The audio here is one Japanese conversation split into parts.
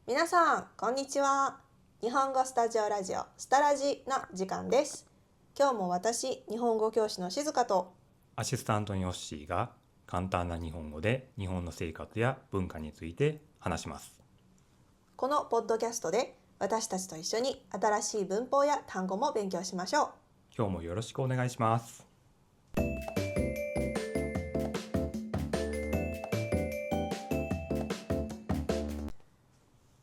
皆さん、こんにちは。日本語スタジオラジオスタラジの時間です。今日も私、日本語教師の静香とアシスタントのヨッシーが簡単な日本語で日本の生活や文化について話します。このポッドキャストで私たちと一緒に新しい文法や単語も勉強しましょう。今日もよろしくお願いします。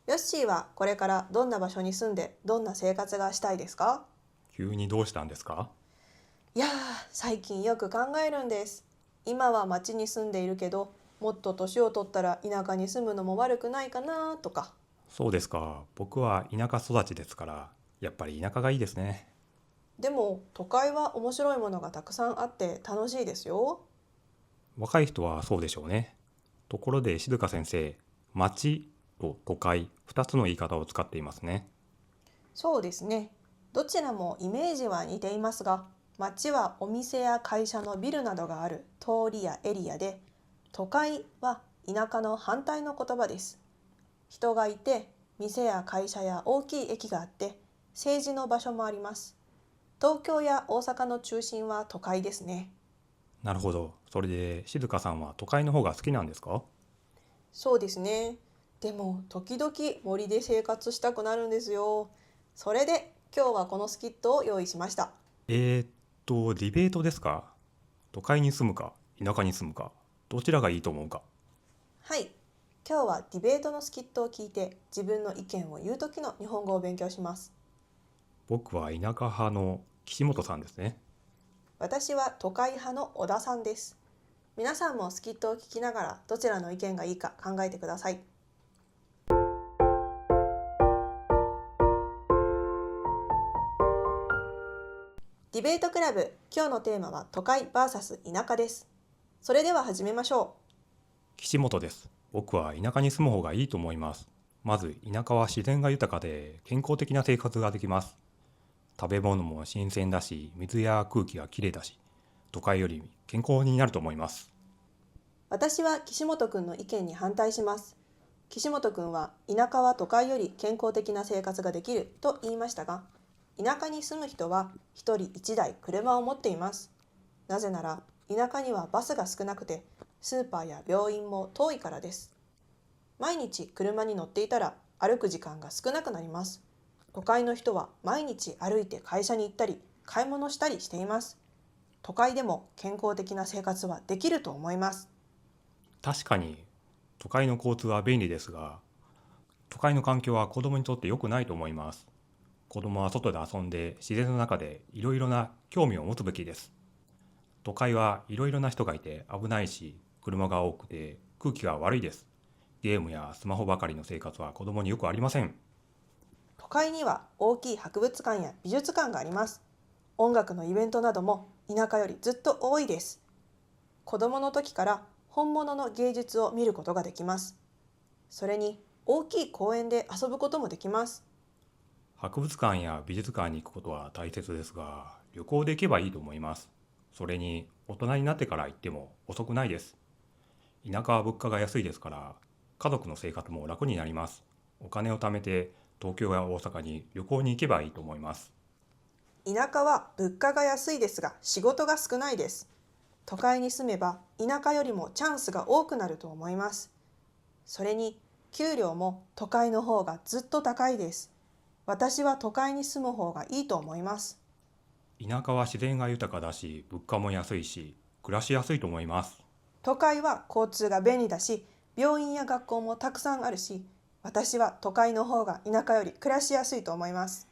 ヨッシーはこれからどんな場所に住んでどんな生活がしたいですか？急にどうしたんですか？いやー、最近よく考えるんです。今は町に住んでいるけど、もっと年を取ったら田舎に住むのも悪くないかなとか。そうですか。僕は田舎育ちですから、やっぱり田舎がいいですね。でも都会は面白いものがたくさんあって楽しいですよ。若い人はそうでしょうね。ところで静香先生、町と都会、2つの言い方を使っていますね。そうですね。どちらもイメージは似ていますが、街はお店や会社のビルなどがある通りやエリアで、都会は田舎の反対の言葉です。人がいて、店や会社や大きい駅があって、政治の場所もあります。東京や大阪の中心は都会ですね。なるほど。それで静香さんは都会の方が好きなんですか？そうですね。でも時々森で生活したくなるんですよ。それで今日はこのスキットを用意しました。ディベートですか？都会に住むか、田舎に住むか、どちらがいいと思うか。はい。今日はディベートのスキットを聞いて自分の意見を言う時の日本語を勉強します。僕は田舎派の岸本さんですね。私は都会派の小田さんです。皆さんもスキットを聞きながらどちらの意見がいいか考えてください。ディベートクラブ、今日のテーマは都会 vs 田舎です。それでは始めましょ岸本です。僕は田舎に住む方がいいと思います。まず田舎は自然が豊かで健康的な生活ができます。食べ物も新鮮だし、水や空気がきれいだし、都会より健康になると思います。う。私は岸本くんの意見に反対します。岸本くんは田舎は都会より健康的な生活ができると言いましたが、田舎に住む人は一人一台車を持っています。なぜなら田舎にはバスが少なくてスーパーや病院も遠いからです。毎日車に乗っていたら歩く時間が少なくなります。都会の人は毎日歩いて会社に行ったり買い物したりしています。都会でも健康的な生活はできると思います。確かに都会の交通は便利ですが、都会の環境は子供にとって良くないと思います。子供は外で遊んで自然の中でいろいろな興味を持つべきです。都会はいろいろな人がいて危ないし、車が多くて空気が悪いです。ゲームやスマホばかりの生活は子供によくありません。都会には大きい博物館や美術館があります。音楽のイベントなども田舎よりずっと多いです。子供の時から本物の芸術を見ることができます。それに大きい公園で遊ぶこともできます。博物館や美術館に行くことは大切ですが、旅行で行けばいいと思います。それに大人になってから行っても遅くないです。田舎は物価が安いですから、家族の生活も楽になります。お金を貯めて東京や大阪に旅行に行けばいいと思います。田舎は物価が安いですが仕事が少ないです。都会に住めば田舎よりもチャンスが多くなると思います。それに給料も都会の方がずっと高いです。私は都会に住む方がいいと思います。田舎は自然が豊かだし、物価も安いし、暮らしやすいと思います。都会は交通が便利だし、病院や学校もたくさんあるし、私は都会の方が田舎より暮らしやすいと思います。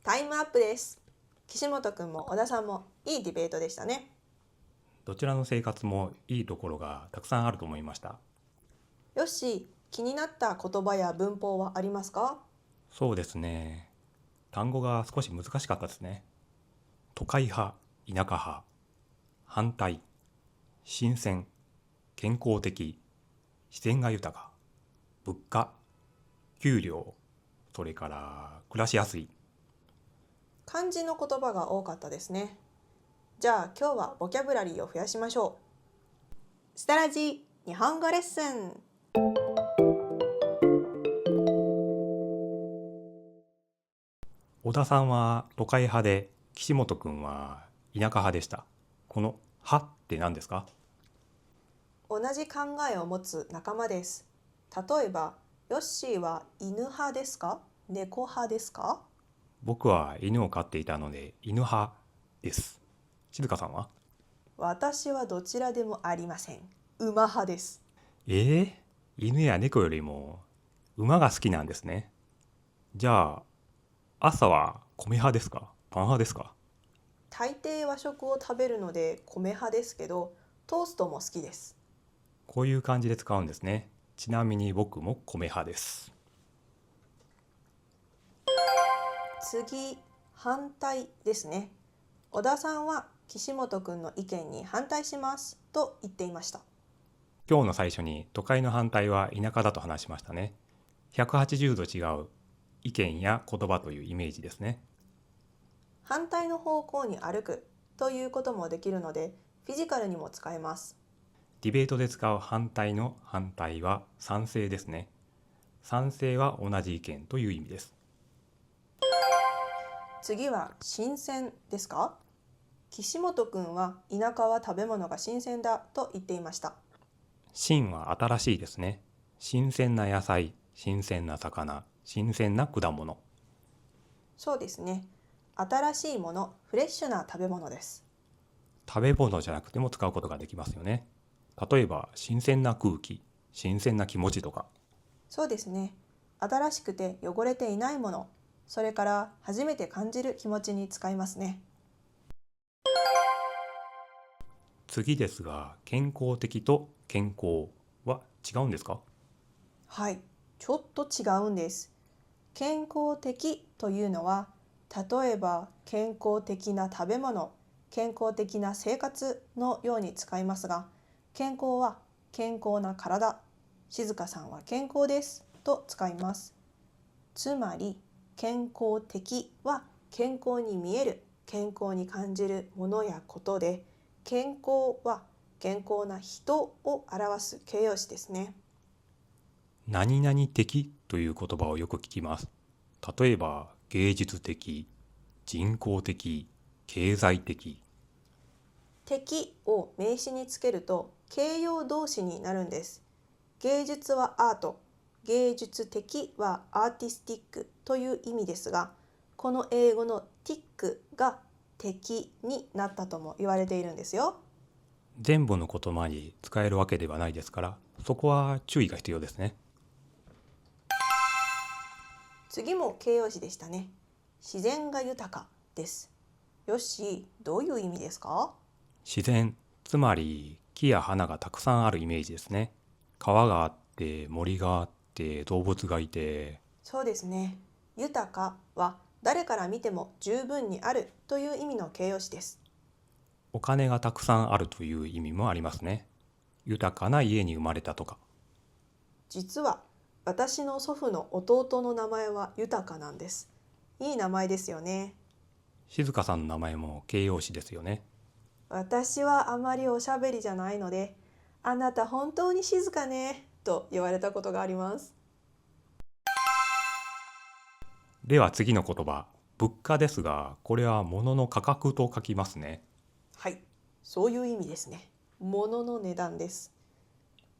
タイムアップです。岸本くんも小田さんもいいディベートでしたね。どちらの生活もいいところがたくさんあると思いました。よし、気になった言葉や文法はありますか？そうですね。単語が少し難しかったですね。都会派、田舎派、反対、新鮮、健康的、自然が豊か、物価、給料、それから暮らしやすい。漢字の言葉が多かったですね。じゃあ今日はボキャブラリーを増やしましょう。スタラジ日本語レッスン。小田さんは都会派で、岸本くんは田舎派でした。この派って何ですか？同じ考えを持つ仲間です。例えば、ヨッシーは犬派ですか？猫派ですか？僕は犬を飼っていたので犬派です。静香さんは？私はどちらでもありません。馬派です。犬や猫よりも馬が好きなんですね。じゃあ朝は米派ですか？パン派ですか？大抵和食を食べるので米派ですけど、トーストも好きです。こういう感じで使うんですね。ちなみに僕も米派です。次、反対ですね。小田さんは岸本くんの意見に反対しますと言っていました。今日の最初に都会の反対は田舎だと話しましたね。180度違う意見や言葉というイメージですね。反対の方向に歩くということもできるので、フィジカルにも使えます。ディベートで使う反対の反対は賛成ですね。賛成は同じ意見という意味です。次は新鮮ですか？岸本くんは田舎は食べ物が新鮮だと言っていました。新は新しいですね。新鮮な野菜、新鮮な魚、新鮮な果物。そうですね。新しいもの、フレッシュな食べ物です。食べ物じゃなくても使うことができますよね。例えば新鮮な空気、新鮮な気持ちとか。そうですね。新しくて汚れていないもの、それから初めて感じる気持ちに使いますね。次ですが、健康的と健康は違うんですか？はい、ちょっと違うんです。健康的というのは、例えば健康的な食べ物、健康的な生活のように使いますが、健康は健康な体、静香さんは健康ですと使います。つまり健康的は健康に見える、健康に感じるものやことで、健康は健康な人を表す形容詞ですね。何々的という言葉をよく聞きます。例えば芸術的、人工的、経済的。的を名詞につけると形容動詞になるんです。芸術はアート、芸術的はアーティスティックという意味ですが、この英語のティックが的になったとも言われているんですよ。全部の言葉に使えるわけではないですから、そこは注意が必要ですね。次も形容詞でしたね。自然が豊かです。よし、どういう意味ですか？自然、つまり木や花がたくさんあるイメージですね。川があって、森があって、動物がいて。そうですね。豊かは誰から見ても十分にあるという意味の形容詞です。お金がたくさんあるという意味もありますね。豊かな家に生まれたとか。実は私の祖父の弟の名前は豊かなんです。いい名前ですよね。静香さんの名前も形容詞ですよね。私はあまりおしゃべりじゃないので、あなた本当に静かねと言われたことがあります。では次の言葉、物価ですが、これは物の価格と書きますね。はい、そういう意味ですね。物の値段です。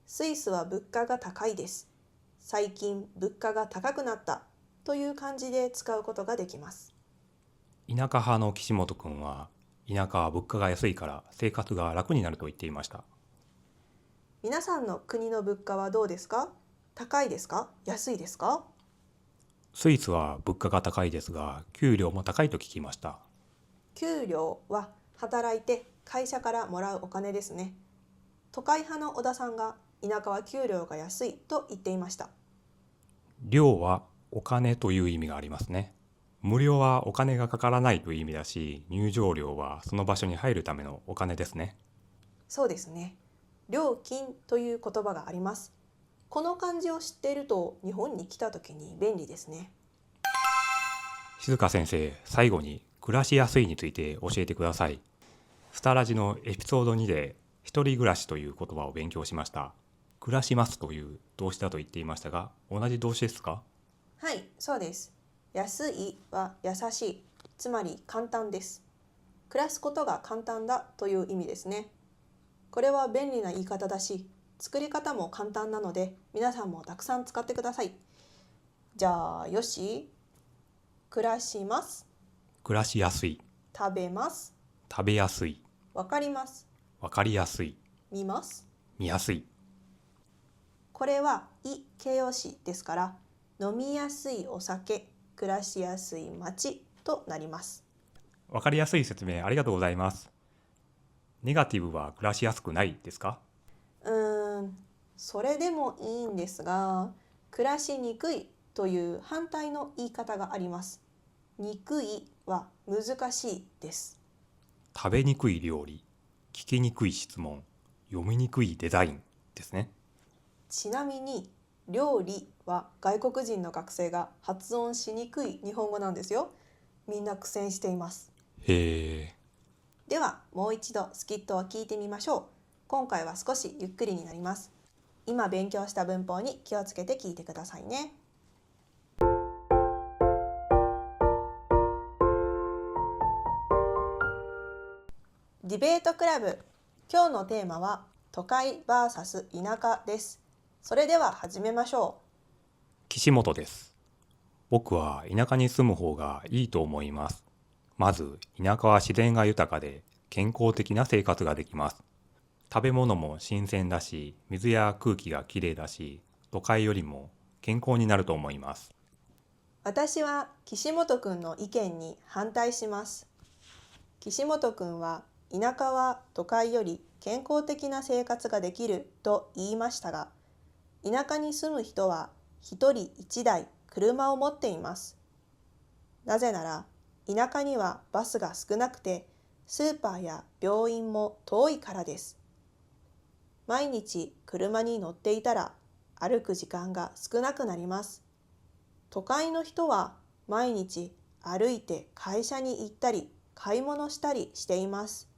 スイスは物価が高いです。最近物価が高くなったという感じで使うことができます。田舎派の岸本くんは、田舎は物価が安いから生活が楽になると言っていました。皆さんの国の物価はどうですか？高いですか？安いですか？スイスは物価が高いですが、給料も高いと聞きました。給料は働いて会社からもらうお金ですね。都会派の小田さんが田舎は給料が安いと言っていました。料はお金という意味がありますね。無料はお金がかからないという意味だし、入場料はその場所に入るためのお金ですね。そうですね。料金という言葉があります。この漢字を知っていると日本に来た時に便利ですね。静香先生、最後に暮らしやすいについて教えてください。スタラジのエピソード2で一人暮らしという言葉を勉強しました。暮らしますという動詞だと言っていましたが、同じ動詞ですか？はい、そうです。安いは優しい、つまり簡単です。暮らすことが簡単だという意味ですね。これは便利な言い方だし、作り方も簡単なので、皆さんもたくさん使ってください。じゃあ、よし。暮らします。暮らしやすい、食べます。食べやすい、わかります。わかりやすい、見ます。見やすい。これはい形容詞ですから、飲みやすいお酒、暮らしやすい街となります。わかりやすい説明ありがとうございます。ネガティブは暮らしやすくないですか？それでもいいんですが、暮らしにくいという反対の言い方があります。にくいは難しいです。食べにくい料理、聞きにくい質問、読みにくいデザインですね。ちなみに料理は外国人の学生が発音しにくい日本語なんですよ。みんな苦戦しています。へえ。ではもう一度スキットを聞いてみましょう。今回は少しゆっくりになります。今勉強した文法に気をつけて聞いてくださいね。ディベートクラブ。今日のテーマは都会 vs 田舎です。それでは始めましょ岸本です。僕は田舎に住む方がいいと思います。まず、田舎は自然が豊かで健康的な生活ができます。食べ物も新鮮だし、水や空気がきれいだし、都会よりも健康になると思います。う。私は岸本くんの意見に反対します。岸本くんは田舎は都会より健康的な生活ができると言いましたが、田舎に住む人は一人一台車を持っています。なぜなら田舎にはバスが少なくてスーパーや病院も遠いからです。毎日車に乗っていたら歩く時間が少なくなります。都会の人は毎日歩いて会社に行ったり買い物したりしています。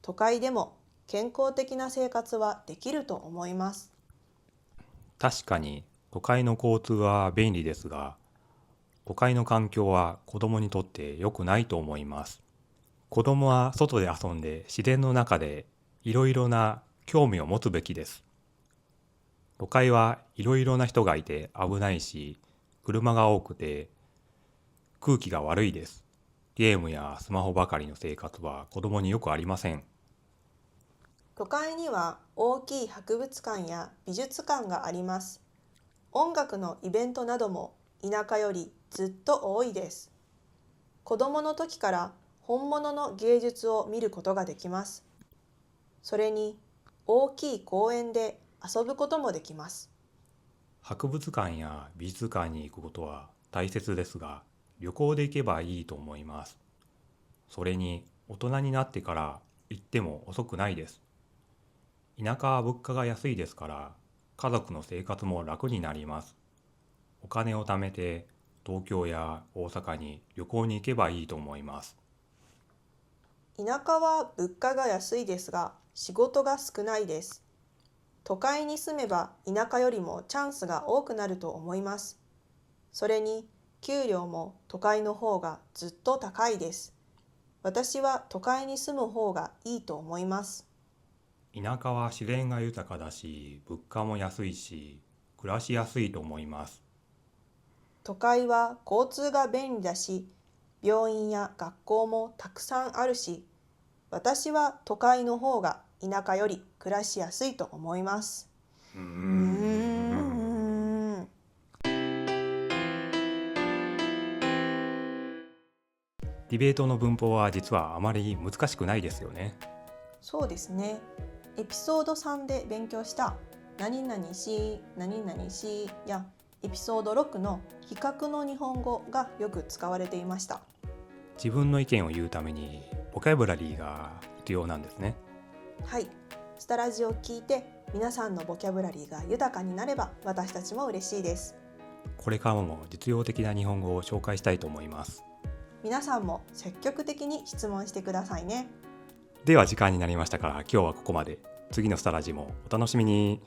都会でも健康的な生活はできると思います。確かに都会の交通は便利ですが、都会の環境は子供にとって良くないと思います。子供は外で遊んで自然の中でいろいろな興味を持つべきです。都会はいろいろな人がいて危ないし、車が多くて空気が悪いです。ゲームやスマホばかりの生活は子供によくありません。都会には大きい博物館や美術館があります。音楽のイベントなども田舎よりずっと多いです。子供の時から本物の芸術を見ることができます。それに大きい公園で遊ぶこともできます。博物館や美術館に行くことは大切ですが、旅行で行けばいいと思います。それに大人になってから行っても遅くないです。田舎は物価が安いですから、家族の生活も楽になります。お金を貯めて東京や大阪に旅行に行けばいいと思います。田舎は物価が安いですが、仕事が少ないです。都会に住めば田舎よりもチャンスが多くなると思います。それに給料も都会の方がずっと高いです。私は都会に住む方がいいと思います。田舎は自然が豊かだし、物価も安いし、暮らしやすいと思います。都会は交通が便利だし、病院や学校もたくさんあるし、私は都会の方が田舎より暮らしやすいと思います。ディベートの文法は実はあまり難しくないですよね。そうですね。エピソード3で勉強した何々し、何々しやエピソード6の比較の日本語がよく使われていました。自分の意見を言うためにボキャブラリーが必要なんですね。はい。スタラジを聞いて皆さんのボキャブラリーが豊かになれば私たちも嬉しいです。これからも実用的な日本語を紹介したいと思います。皆さんも積極的に質問してくださいね。では時間になりましたから今日はここまで。次のスタラジもお楽しみに。